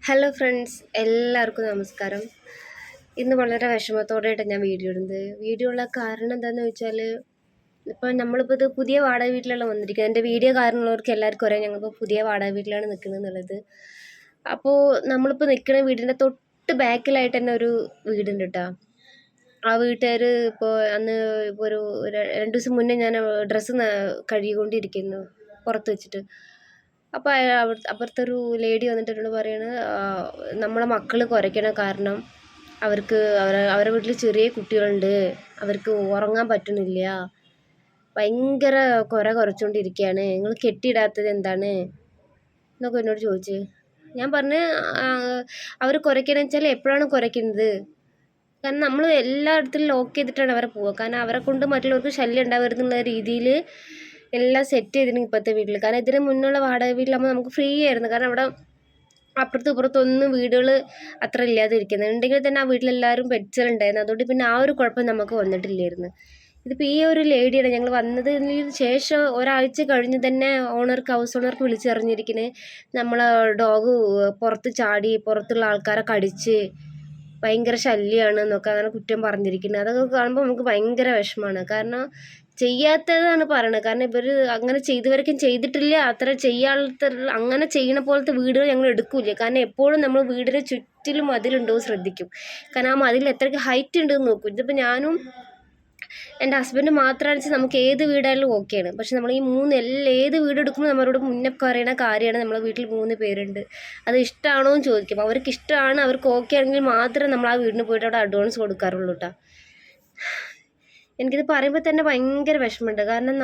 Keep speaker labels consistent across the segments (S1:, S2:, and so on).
S1: Hello friends, എല്ലാവർക്കും നമസ്കാരം. ഇന്ന് വളരെ വിഷമത്തോടെയായിട്ട് ഞാൻ വീഡിയോ ഇടുന്നത്. വീഡിയോ ഉള്ള കാരണം എന്താണെന്ന് വെച്ചാൽ, നമ്മളിപ്പോൾ ഇത് പുതിയ വാടക വീട്ടിലാണ് വന്നിരിക്കുന്നത്. എൻ്റെ വീഡിയോ കാരണമുള്ളവർക്ക് എല്ലാവർക്കും അറിയാം ഞങ്ങളിപ്പോൾ പുതിയ വാടക വീട്ടിലാണ് നിൽക്കുന്നത് എന്നുള്ളത്. അപ്പോൾ നമ്മളിപ്പോൾ നിൽക്കുന്ന വീടിൻ്റെ തൊട്ട് ബാക്കിലായിട്ട് തന്നെ ഒരു വീടുണ്ട് കേട്ടോ. ആ വീട്ടുകാർ ഇപ്പോൾ അന്ന് ഇപ്പോൾ ഒരു 2 ദിവസം മുന്നേ ഞാൻ ഡ്രസ്സ് കഴുകിക്കൊണ്ടിരിക്കുന്നു പുറത്ത് വെച്ചിട്ട്. അപ്പോൾ അപ്പുറത്തെ ഒരു ലേഡി വന്നിട്ട് എന്നോട് പറയാണ്, നമ്മളെ മക്കൾ കുരയ്ക്കണ കാരണം അവരുടെ വീട്ടിൽ ചെറിയ കുട്ടികളുണ്ട്, അവർക്ക് ഉറങ്ങാൻ പറ്റുന്നില്ല, ഭയങ്കര കുരച്ചുകൊണ്ടിരിക്കുകയാണ്, നിങ്ങൾ കെട്ടിയിടാത്തത് എന്താണ് എന്നൊക്കെ എന്നോട് ചോദിച്ച്. ഞാൻ പറഞ്ഞ്, അവർ കുരയ്ക്കണമെന്ന് വെച്ചാൽ എപ്പോഴാണ് കുരയ്ക്കുന്നത്? കാരണം നമ്മൾ എല്ലായിടത്തും ലോക്ക് ചെയ്തിട്ടാണ് അവരെ പോവുക. കാരണം അവരെ കൊണ്ട് മറ്റുള്ളവർക്ക് ശല്യം ഉണ്ടാവരുന്നുള്ള രീതിയിൽ എല്ലാം സെറ്റ് ചെയ്തിരുന്നു ഇപ്പോഴത്തെ വീട്ടിൽ. കാരണം ഇതിന് മുന്നുള്ള വാടക വീട്ടിലാകുമ്പോൾ നമുക്ക് ഫ്രീ ആയിരുന്നു. കാരണം അവിടെ അപ്പുറത്തും ഇപ്പുറത്തൊന്നും വീടുകൾ അത്ര ഇല്ലാതിരിക്കുന്നത്. ഉണ്ടെങ്കിൽ തന്നെ ആ വീട്ടിലെല്ലാവരും പെറ്റ്സുകളുണ്ടായിരുന്നു. അതുകൊണ്ട് പിന്നെ ആ ഒരു കുഴപ്പം നമുക്ക് വന്നിട്ടില്ലായിരുന്നു. ഇതിപ്പോൾ ഈ ഒരു ലേഡിയാണ് ഞങ്ങൾ വന്നതിന് ശേഷം ഒരാഴ്ച കഴിഞ്ഞ് തന്നെ ഹൗസ് ഓണർക്ക് വിളിച്ചറിഞ്ഞിരിക്കുന്നത് നമ്മളെ ഡോഗ് പുറത്ത് ചാടി പുറത്തുള്ള ആൾക്കാരെ കടിച്ച് ഭയങ്കര ശല്യമാണ് എന്നൊക്കെ അങ്ങനെ കുറ്റം പറഞ്ഞിരിക്കുന്നത്. അതൊക്കെ കാണുമ്പോൾ നമുക്ക് ഭയങ്കര വിഷമമാണ്. കാരണം ചെയ്യാത്തതാണ് പറയണത്. കാരണം ഇവർ അങ്ങനെ ചെയ്തവരൊക്കെ ചെയ്തിട്ടില്ല, അത്ര അങ്ങനെ ചെയ്യണ പോലത്തെ വീടുകൾ ഞങ്ങൾ എടുക്കില്ല. കാരണം എപ്പോഴും നമ്മൾ വീടിന് ചുറ്റിലും മതിലുണ്ടോ ശ്രദ്ധിക്കും. കാരണം ആ മതിൽ എത്രയ്ക്ക് ഹൈറ്റ് ഉണ്ടെന്ന് നോക്കും. ഇതിപ്പോൾ ഞാനും എൻ്റെ ഹസ്ബൻഡ് മാത്രമാണെന്ന് വെച്ചാൽ നമുക്ക് ഏത് വീടായാലും ഓക്കെയാണ്. പക്ഷെ നമ്മൾ ഈ ഏത് വീട് എടുക്കുമ്പോൾ നമ്മളോട് മുന്നേ പറയുന്ന കാര്യമാണ്, നമ്മളെ വീട്ടിൽ 3 പേരുണ്ട്, അത് ഇഷ്ടമാണോ എന്ന് ചോദിക്കും. അവർക്ക് ഇഷ്ടമാണ്, അവർക്ക് ഓക്കെ ആണെങ്കിൽ മാത്രമേ നമ്മൾ ആ വീടിന് പോയിട്ട് അവിടെ അഡ്വാൻസ് കൊടുക്കാറുള്ളൂ കേട്ടോ. എനിക്കിത് പറയുമ്പോൾ തന്നെ ഭയങ്കര വിഷമമുണ്ട്. കാരണം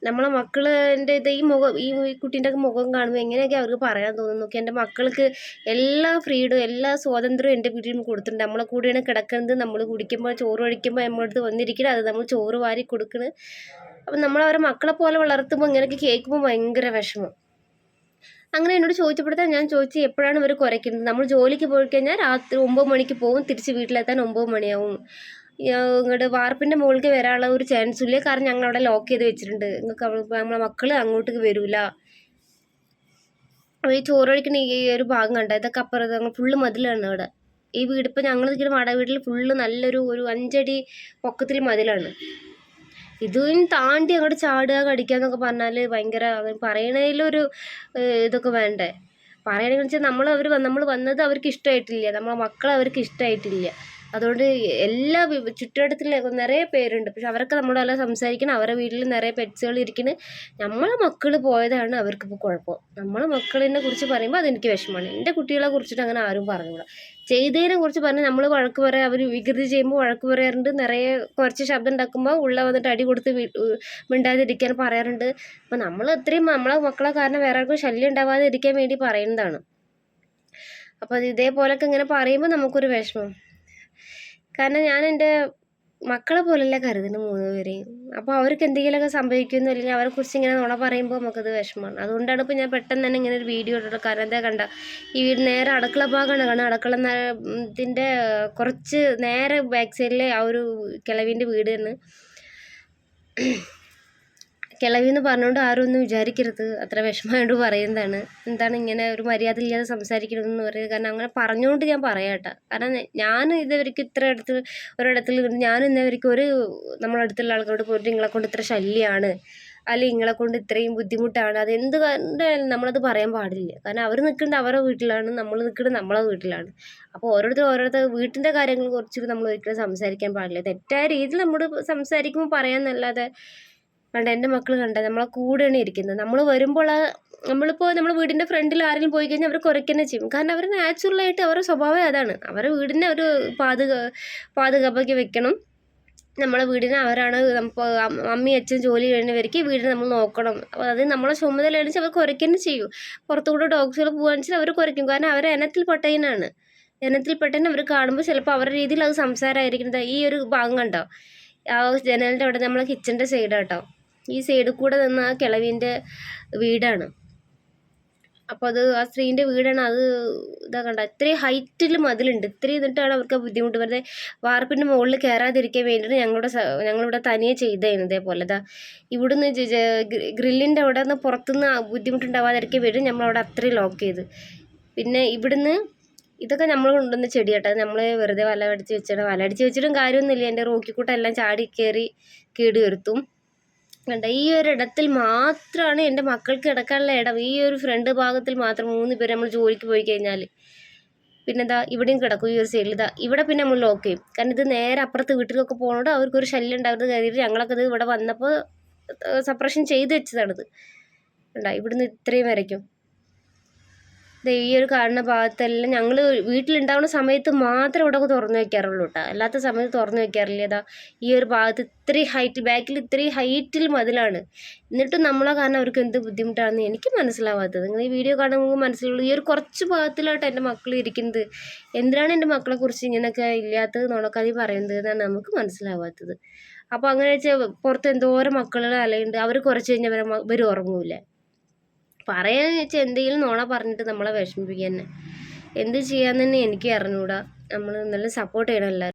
S1: നമ്മളെ മക്കളിൻ്റെ ഈ കുട്ടീൻ്റെ മുഖം കാണുമ്പോൾ എങ്ങനെയൊക്കെ അവർക്ക് പറയാൻ തോന്നുന്നു നോക്കി. എൻ്റെ മക്കൾക്ക് എല്ലാ ഫ്രീഡും എല്ലാ സ്വാതന്ത്ര്യവും എൻ്റെ വീട്ടിൽ കൊടുത്തിട്ടുണ്ട്. നമ്മളെ കൂടെയാണ് കിടക്കുന്നത്, നമ്മൾ കുടിക്കുമ്പോൾ ചോറ് കഴിക്കുമ്പോൾ നമ്മളടുത്ത് വന്നിരിക്കണം, അത് നമ്മൾ ചോറ് വാരി കൊടുക്കണം. അപ്പം നമ്മളവരെ മക്കളെ പോലെ വളർത്തുമ്പോൾ ഇങ്ങനെയൊക്കെ കേൾക്കുമ്പോൾ ഭയങ്കര വിഷമം. അങ്ങനെ എന്നോട് ചോദിച്ചപ്പോഴത്തേന് ഞാൻ ചോദിച്ചു, എപ്പോഴാണ് ഇവർ കുരയ്ക്കുന്നത്? നമ്മൾ ജോലിക്ക് പോയി കഴിഞ്ഞാൽ രാത്രി 9 മണിക്ക് പോകും, തിരിച്ച് വീട്ടിലെത്താൻ 9 മണിയാവും. ഇങ്ങോട്ട് വാർപ്പിൻ്റെ മുകളിലേക്ക് വരാനുള്ള ഒരു ചാൻസും ഇല്ല. കാരണം ഞങ്ങളവിടെ ലോക്ക് ചെയ്ത് വെച്ചിട്ടുണ്ട്. നിങ്ങൾക്ക് നമ്മളെ മക്കൾ അങ്ങോട്ടേക്ക് വരില്ല. ഈ ചോറ് കഴിക്കുന്ന ഈ ഒരു ഭാഗം കണ്ട, ഇതൊക്കെ അപ്പുറത്ത് ഞങ്ങൾ ഫുള്ള് മതിലാണ് അവിടെ. ഈ വീട് ഇപ്പോൾ ഞങ്ങൾ നിൽക്കുന്ന വാടക വീട്ടിൽ ഫുള്ള് നല്ലൊരു 5 അടി പൊക്കത്തിൽ മതിലാണ്. ഇതും താണ്ടി അങ്ങോട്ട് ചാടുക കടിക്കുക എന്നൊക്കെ പറഞ്ഞാൽ ഭയങ്കര പറയണതിലൊരു ഇതൊക്കെ വേണ്ടേ. പറയണമെന്ന് വെച്ചാൽ നമ്മൾ വന്നത് അവർക്ക് ഇഷ്ടമായിട്ടില്ല, നമ്മളെ മക്കളെ അവർക്ക് ഇഷ്ടമായിട്ടില്ല. അതുകൊണ്ട് എല്ലാ ചുറ്റുവട്ടത്തിൽ നിറയെ പേരുണ്ട്, പക്ഷെ അവരൊക്കെ നമ്മളല്ല സംസാരിക്കണം. അവരുടെ വീട്ടിൽ നിറയെ പെറ്റ്സുകൾ ഇരിക്കുന്നു. നമ്മളെ മക്കൾ പോയതാണ് അവർക്കിപ്പോൾ കുഴപ്പം. നമ്മളെ മക്കളിനെ കുറിച്ച് പറയുമ്പോൾ അതെനിക്ക് വിഷമമാണ്. എൻ്റെ കുട്ടികളെ കുറിച്ചിട്ട് അങ്ങനെ ആരും പറഞ്ഞുകൂടാ. ചെയ്തതിനെ കുറിച്ച് പറഞ്ഞാൽ നമ്മൾ വഴക്ക് പറയാം, അവർ വികൃതി ചെയ്യുമ്പോൾ വഴക്ക് പറയാറുണ്ട്. നിറയെ കുറച്ച് ശബ്ദം ഉണ്ടാക്കുമ്പോൾ ഉള്ള വന്നിട്ട് അടി കൊടുത്ത് മിണ്ടാതിരിക്കാൻ പറയാറുണ്ട്. അപ്പം നമ്മൾ അത്രയും നമ്മളെ മക്കളെ കാരണം വേറെ ആർക്കും ശല്യം ഉണ്ടാവാതെ ഇരിക്കാൻ വേണ്ടി പറയുന്നതാണ്. അപ്പോൾ അത് ഇതേപോലൊക്കെ ഇങ്ങനെ പറയുമ്പോൾ നമുക്കൊരു വിഷമം. കാരണം ഞാൻ എൻ്റെ മക്കളെ പോലെയല്ല കരുതുന്നു 3 പേരെയും. അപ്പോൾ അവർക്ക് എന്തെങ്കിലുമൊക്കെ സംഭവിക്കുന്നു, അല്ലെങ്കിൽ അവരെക്കുറിച്ച് ഇങ്ങനെ നുണ പറയുമ്പോൾ നമുക്കത് വിഷമമാണ്. അതുകൊണ്ടാണ് ഇപ്പോൾ ഞാൻ പെട്ടെന്ന് തന്നെ ഇങ്ങനെ ഒരു വീഡിയോ ഇട്ടിട്ട്. കാരണം എന്താ കണ്ട, ഈ വീട് നേരെ അടുക്കള ഭാഗമാണ്. കാരണം ഇതിൻ്റെ കുറച്ച് നേരെ ബാക്ക് സൈഡിലെ ആ ഒരു കിളവിൻ്റെ വീടാണ്. കിളവിന്ന് പറഞ്ഞുകൊണ്ട് ആരും ഒന്നും വിചാരിക്കരുത്, അത്ര വിഷമമായിട്ട് പറയുന്നതാണ്. എന്താണ് ഇങ്ങനെ ഒരു മര്യാദ ഇല്ലാതെ സംസാരിക്കണമെന്ന് പറയുന്നത്. കാരണം അങ്ങനെ പറഞ്ഞുകൊണ്ട് ഞാൻ പറയാട്ടോ. കാരണം ഞാൻ ഇതുവരെയ്ക്ക് ഒരിടത്തിൽ ഞാൻ ഇന്നവർക്ക് നമ്മളടുത്തുള്ള ആൾക്കാരോട് പോയിട്ട് നിങ്ങളെ കൊണ്ട് ഇത്ര ശല്യമാണ്, അല്ലെങ്കിൽ നിങ്ങളെ കൊണ്ട് ഇത്രയും ബുദ്ധിമുട്ടാണ്, അത് എന്ത് കണ്ടാലും നമ്മളത് പറയാൻ പാടില്ല. കാരണം അവർ നിൽക്കുന്നത് അവരുടെ വീട്ടിലാണ്, നമ്മൾ നിൽക്കുന്നത് നമ്മളെ വീട്ടിലാണ്. അപ്പോൾ ഓരോരുത്തർ വീട്ടിൻ്റെ കാര്യങ്ങളെ കുറിച്ചിട്ട് നമ്മൾ ഒരിക്കലും സംസാരിക്കാൻ പാടില്ല. തെറ്റായ രീതിയിൽ നമ്മൾ സംസാരിക്കുമ്പോൾ പറയാമെന്നല്ലാതെ. കണ്ട, എൻ്റെ മക്കൾ കണ്ട നമ്മളെ കൂടെയാണ് ഇരിക്കുന്നത്. നമ്മൾ വരുമ്പോൾ നമ്മളിപ്പോൾ നമ്മൾ വീടിൻ്റെ ഫ്രണ്ടിൽ ആരെങ്കിലും പോയി കഴിഞ്ഞാൽ അവർ കുരയ്ക്കുക ചെയ്യും. കാരണം അവർ നാച്ചുറലായിട്ട് അവരുടെ സ്വഭാവം അതാണ്. അവരുടെ വീടിനെ ഒരു പാതുകാപ്പാക്കി വെക്കണം. നമ്മളെ വീടിനെ അവരാണ് അമ്മയും അച്ഛൻ ജോലി കഴിഞ്ഞവർക്ക് വീടിനെ നമ്മൾ നോക്കണം. അപ്പോൾ അത് നമ്മളെ ചുമതലയാണ് വെച്ചാൽ അവർ കുരയ്ക്കുക ചെയ്യും. പുറത്തുകൂടെ ഡോഗ്സുകൾ പോകാന്ന് വെച്ചാൽ അവർ കുരയ്ക്കും. കാരണം അവർ ഇനത്തിൽപ്പെട്ടതിനാണ്. അവർ കാണുമ്പോൾ ചിലപ്പോൾ അവരുടെ രീതിയിൽ അത് സംസാരമായിരിക്കുന്നത്. ഈ ഒരു ഭാഗം കണ്ടോ, ആ ജനലിൻ്റെ അവിടെ നമ്മളെ കിച്ചൻ്റെ സൈഡാട്ടോ. ഈ സൈഡിൽ കൂടെ നിന്ന് ആ കിളവിൻ്റെ വീടാണ്. അപ്പോൾ അത് ആ സ്ത്രീൻ്റെ വീടാണ്. അത് ഇതാ കണ്ട, ഇത്രയും ഹൈറ്റിൽ മതിലുണ്ട്. ഇത്രയും എന്നിട്ടാണ് അവർക്ക് ബുദ്ധിമുട്ട്. വെറുതെ വാർപ്പിൻ്റെ മുകളിൽ കയറാതിരിക്കാൻ വേണ്ടിയിട്ട് ഞങ്ങളിവിടെ തനിയെ ചെയ്തായിരുന്നു. ഇതേപോലെ ഇതാ ഇവിടുന്ന് ഗ്രില്ലിൻ്റെ അവിടെ നിന്ന് പുറത്തുനിന്ന് ബുദ്ധിമുട്ടുണ്ടാവാതിരിക്കാൻ വേണ്ടി നമ്മളവിടെ അത്രയും ലോക്ക് ചെയ്ത്. പിന്നെ ഇവിടുന്ന് ഇതൊക്കെ നമ്മൾ കൊണ്ടുവന്ന ചെടി കേട്ടോ. നമ്മൾ വെറുതെ വല അടിച്ച് വെച്ചിട്ടും കാര്യമൊന്നുമില്ല. എൻ്റെ റോക്കിക്കൂട്ടെല്ലാം ചാടി കയറി കേട് വരുത്തും. കണ്ട ഈ ഒരു ഇടത്തിൽ മാത്രമാണ് എൻ്റെ മക്കൾക്ക് കിടക്കാനുള്ള ഇടം. ഈ ഒരു ഫ്രണ്ട് ഭാഗത്തിൽ മാത്രം 3 പേര് നമ്മൾ ജോലിക്ക് പോയി കഴിഞ്ഞാൽ പിന്നെ ഇവിടെയും കിടക്കും. ഈ ഒരു സൈഡിൽ ഇവിടെ പിന്നെ നമ്മൾ ലോക്ക് ചെയ്യും. കാരണം ഇത് നേരെ അപ്പുറത്ത് വീട്ടിലൊക്കെ പോകുന്നതുകൊണ്ട് അവർക്കൊരു ശല്യം ഉണ്ടാകുന്നത് കരുതിയിട്ട് ഞങ്ങളൊക്കെ ഇത് ഇവിടെ വന്നപ്പോൾ സപ്രഷൻ ചെയ്ത് വെച്ചതാണിത്. ഇവിടുന്ന് ഇത്രയും വരയ്ക്കും. ഈ ഒരു കാണുന്ന ഭാഗത്തെല്ലാം ഞങ്ങൾ വീട്ടിലുണ്ടാവുന്ന സമയത്ത് മാത്രമേ ഇവിടെ തുറന്നു വയ്ക്കാറുള്ളൂ കേട്ടോ. അല്ലാത്ത സമയത്ത് തുറന്നു വയ്ക്കാറില്ല. ഈ ഒരു ഭാഗത്ത് ഇത്രയും ഹൈറ്റ്, ബാക്കിൽ ഇത്രയും ഹൈറ്റിൽ മതിലാണ്. എന്നിട്ടും നമ്മളെ കാരണം അവർക്ക് എന്ത് ബുദ്ധിമുട്ടാണെന്ന് എനിക്ക് മനസ്സിലാവാത്തത്. നിങ്ങൾ ഈ വീഡിയോ കാണുമ്പോൾ മനസ്സിലുള്ളൂ. ഈ ഒരു കുറച്ച് ഭാഗത്തിലായിട്ട് എൻ്റെ മക്കൾ ഇരിക്കുന്നത്. എന്തിനാണ് എൻ്റെ മക്കളെക്കുറിച്ച് ഇങ്ങനെയൊക്കെ ഇല്ലാത്തത് നുണക്കാതി പറയുന്നത് എന്നാണ് നമുക്ക് മനസ്സിലാവാത്തത്. അപ്പോൾ അങ്ങനെ വെച്ചാൽ പുറത്ത് എന്തോരം മക്കളുടെ അലയുണ്ട്. അവർ കുറച്ച് കഴിഞ്ഞാൽ ഇവർ ഉറങ്ങൂല. പറയാന്ന് വെച്ചാൽ എന്തെങ്കിലും നുണ പറഞ്ഞിട്ട് നമ്മളെ വിഷമിപ്പിക്കുക തന്നെ. എന്ത് ചെയ്യാന്ന് തന്നെ എനിക്ക് അറിഞ്ഞൂടാ. നമ്മൾ നല്ല സപ്പോർട്ട് ചെയ്യണം എല്ലാവരും.